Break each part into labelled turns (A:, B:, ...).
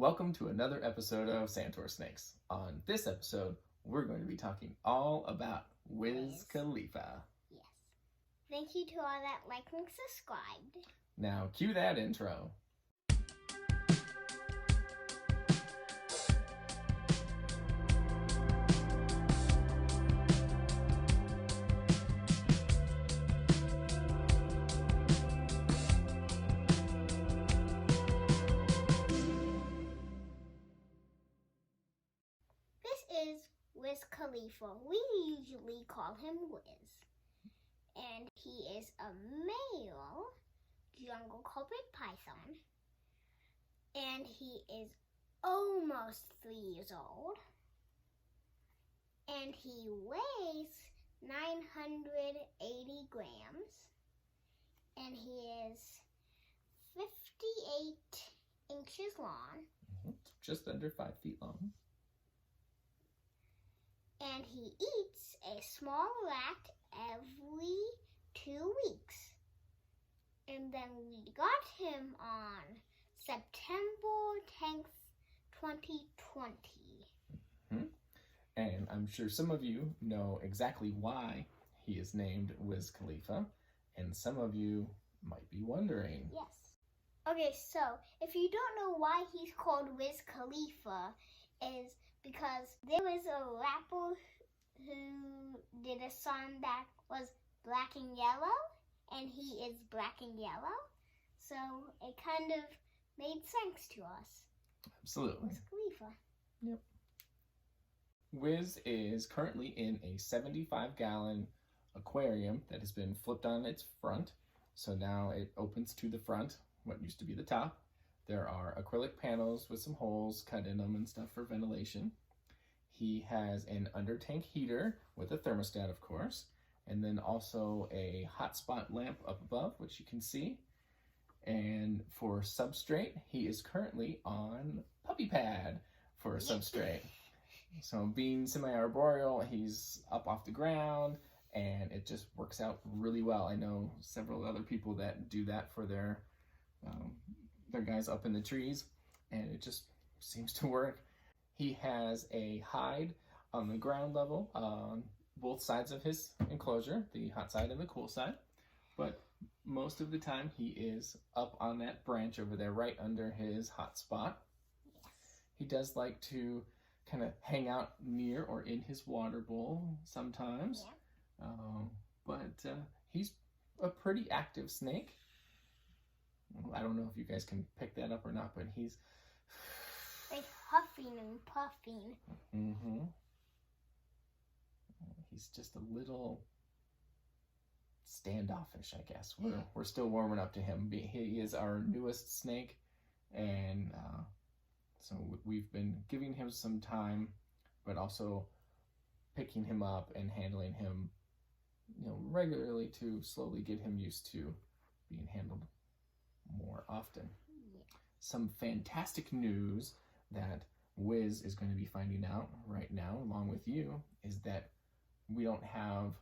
A: Welcome to another episode of SantorSnakes. On this episode, we're going to be talking all about Wiz Khalifa.
B: Yes. Thank you to all that liked and subscribed.
A: Now, cue that intro.
B: Is Wiz Khalifa. We usually call him Wiz. And he is a male jungle culprit python. And he is almost 3 years old. And he weighs 980 grams. And he is 58 inches long.
A: Just under 5 feet long.
B: And he eats a small rat every 2 weeks. And then we got him on September 10th, 2020.
A: And I'm sure some of you know exactly why he is named Wiz Khalifa. And some of you might be wondering.
B: Yes. Okay, so if you don't know why he's called Wiz Khalifa, is because there was a rapper who did a song that was black and yellow, and he is black and yellow, so it kind of made sense to us.
A: Absolutely.
B: Wiz Khalifa.
A: Yep. Wiz is currently in a 75-gallon aquarium that has been flipped on its front, so now it opens to the front, what used to be the top. There are acrylic panels with some holes cut in them and stuff for ventilation. He has an under tank heater with a thermostat, of course, and then also a hotspot lamp up above, which you can see. And for substrate, he is currently on puppy pad for a substrate. So being semi-arboreal, he's up off the ground, and it just works out really well. I know several other people that do that for their guys up in the trees, and it just seems to work. He has a hide on the ground level on both sides of his enclosure, the hot side and the cool side, but most of the time he is up on that branch over there right under his hot spot.
B: Yes.
A: He does like to kind of hang out near or in his water bowl sometimes,
B: yeah.
A: But he's a pretty active snake. I don't know if you guys can pick that up or not, but he's
B: like huffing and puffing.
A: He's just a little standoffish, I guess. We're still warming up to him. He is our newest snake, and so we've been giving him some time, but also picking him up and handling him, regularly to slowly get him used to being handled more often.
B: Yeah.
A: Some fantastic news that Wiz is going to be finding out right now, along with you, is that we don't have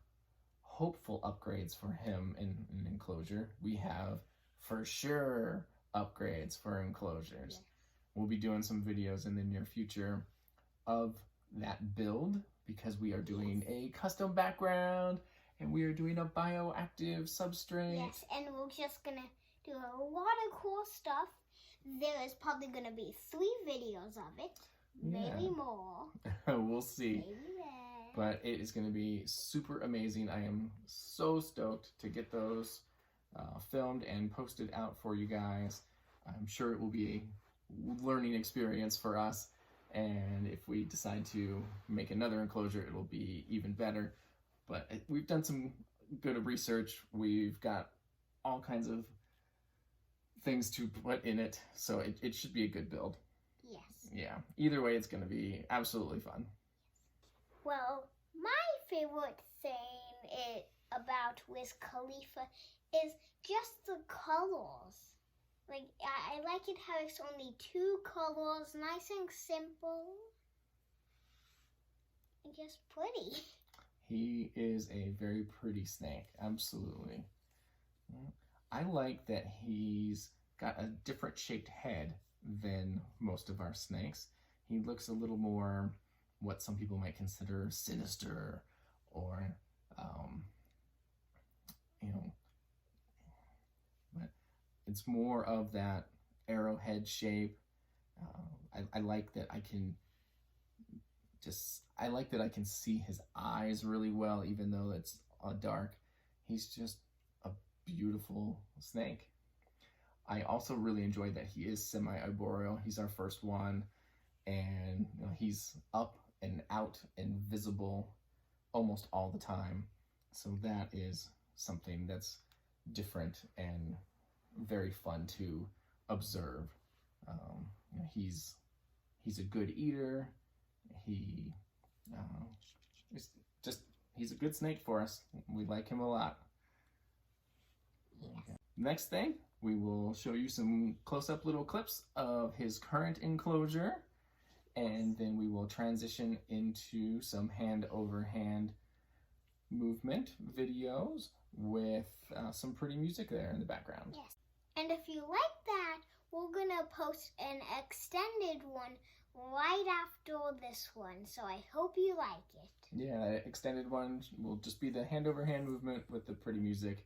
A: hopeful upgrades for him in enclosure. We have for sure upgrades for enclosures.
B: Yeah.
A: We'll be doing some videos in the near future of that build, because we are doing a custom background and we are doing a bioactive substrate.
B: Yes, and we're just gonna do a lot of cool stuff. There is probably going to be 3 videos of it. Maybe more.
A: We'll see.
B: Maybe less.
A: But it is going to be super amazing. I am so stoked to get those filmed and posted out for you guys. I'm sure it will be a learning experience for us. And if we decide to make another enclosure, it will be even better. But we've done some good research. We've got all kinds of things to put in it, so it should be a good build.
B: Yes.
A: Yeah. Either way, it's going to be absolutely fun.
B: Well, my favorite thing about Wiz Khalifa is just the colors. Like, I like it how it's only 2 colors, nice and simple, and just pretty.
A: He is a very pretty snake, absolutely. I like that he's got a different shaped head than most of our snakes. He looks a little more what some people might consider sinister, or you know, but it's more of that arrowhead shape. I like that I can see his eyes really well, even though it's dark. He's just a beautiful snake. I also really enjoy that he is semi-arboreal. He's our first one, and he's up and out and visible almost all the time. So that is something that's different and very fun to observe. He's a good eater. He's a good snake for us. We like him a lot. Okay. Next thing, we will show you some close-up little clips of his current enclosure, and then we will transition into some hand-over-hand movement videos with some pretty music there in the background.
B: Yes. And if you like that, we're gonna post an extended one right after this one, so I hope you like it.
A: Yeah, that extended one will just be the hand-over-hand movement with the pretty music.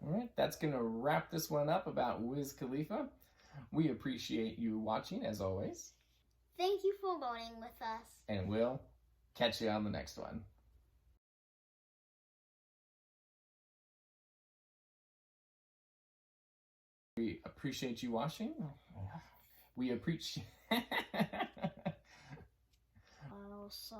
A: All right, that's going to wrap this one up about Wiz Khalifa. We appreciate you watching, as always.
B: Thank you for learning with us.
A: And we'll catch you on the next one. We appreciate you watching. We appreciate...
B: Also...